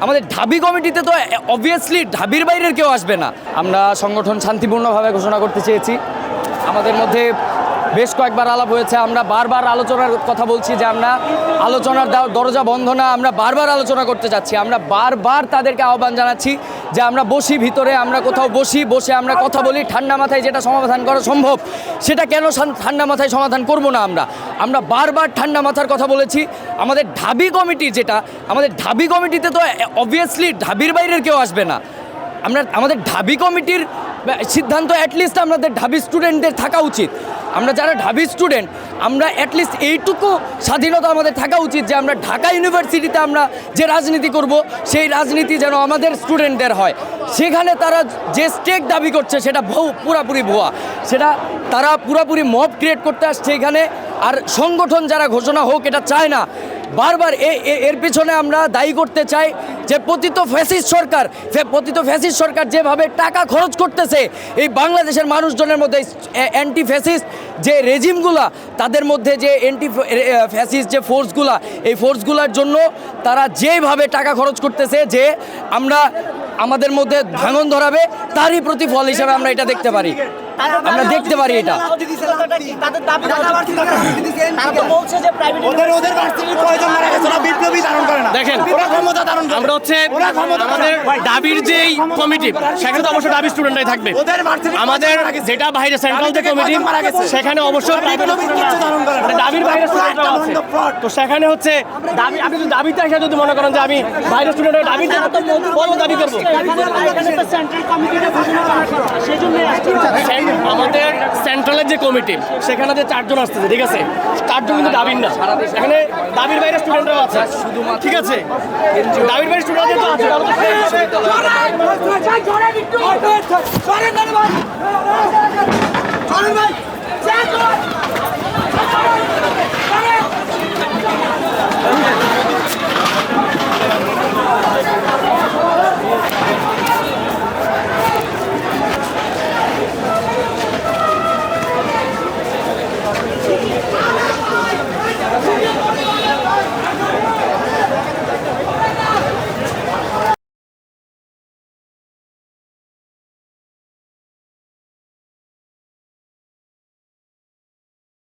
আমাদের ঢাবি কমিটিতে তো অবভিয়াসলি ঢাবির বাইরের কেউ আসবে না। আমরা সংগঠন শান্তিপূর্ণভাবে ঘোষণা করতে চেয়েছি। আমাদের মধ্যে বেশ কয়েকবার আলাপ হয়েছে, আমরা বারবার আলোচনার কথা বলছি যে আমরা আলোচনার দরজা বন্ধ না, আমরা বারবার আলোচনা করতে যাচ্ছি। আমরা বারবার তাদেরকে আহ্বান জানাচ্ছি যে আমরা বসি ভিতরে, আমরা কোথাও বসে আমরা কথা বলি, ঠান্ডা মাথায় যেটা সমাধান করা সম্ভব সেটা কেন ঠান্ডা মাথায় সমাধান করব না। আমরা বারবার ঠান্ডা মাথার কথা বলেছি। আমাদের ঢাবি কমিটি আমাদের ঢাবি কমিটিতে তো অবভিয়াসলি ঢাবির বাইরের কেউ আসবে না। আমাদের ঢাবি কমিটির সিদ্ধান্ত অ্যাটলিস্ট আমাদের ঢাবি স্টুডেন্টদের থাকা উচিত। আমরা যারা ঢাবি স্টুডেন্ট, আমরা অ্যাটলিস্ট এইটুকু স্বাধীনতা আমাদের থাকা উচিত যে আমরা ঢাকা ইউনিভার্সিটিতে আমরা যে রাজনীতি করব সেই রাজনীতি যেন আমাদের স্টুডেন্টদের হয়। সেখানে তারা যে স্টেক দাবি করছে সেটা পুরাপুরি ভুয়া, সেটা তারা পুরাপুরি মব ক্রিয়েট করতে আসছে এখানে। আর সংগঠন যারা ঘোষণা হোক এটা চায় না। বারবার এর পিছনে আমরা দায়ী করতে চাই যে পতিত ফ্যাসিস্ট সরকার যেভাবে টাকা খরচ করতেছে এই বাংলাদেশের মানুষজনের মধ্যে, অ্যান্টি ফ্যাসিস্ট যে রেজিমগুলা, তাদের মধ্যে যে অ্যান্টি ফ্যাসিস্ট যে ফোর্সগুলা, এই ফোর্সগুলার জন্য তারা যেভাবে টাকা খরচ করতেছে যে আমাদের মধ্যে ভাঙন ধরাবে, তারই প্রতিফল হিসেবে আমরা এটা দেখতে পারি। এটা দেখেন, আমরা হচ্ছে আমাদের দাবির যেই কমিটি, সেখানে তো অবশ্যই দাবি স্টুডেন্টরাই থাকবে। আমাদের যেটা বাইরে সেন্ট্রাল যে কমিটি, সেখানে অবশ্যই দাবির বাইরে স্টুডেন্টরা আছে। তো সেখানে হচ্ছে দাবি, আপনি যদি দাবিতে এসে যদি মনে করেন যে আমি বাইরে স্টুডেন্টের দাবি দাবি করবো, আমাদের সেন্ট্রালের যে কমিটি সেখানে যে 4 জন আসতেছে, ঠিক আছে, 4 জন কিন্তু দাবির না, এখানে দাবির বাইরে স্টুডেন্টরাও আছে, ঠিক আছে, দাবির বাইরে স্টুডেন্টরা তো আছে।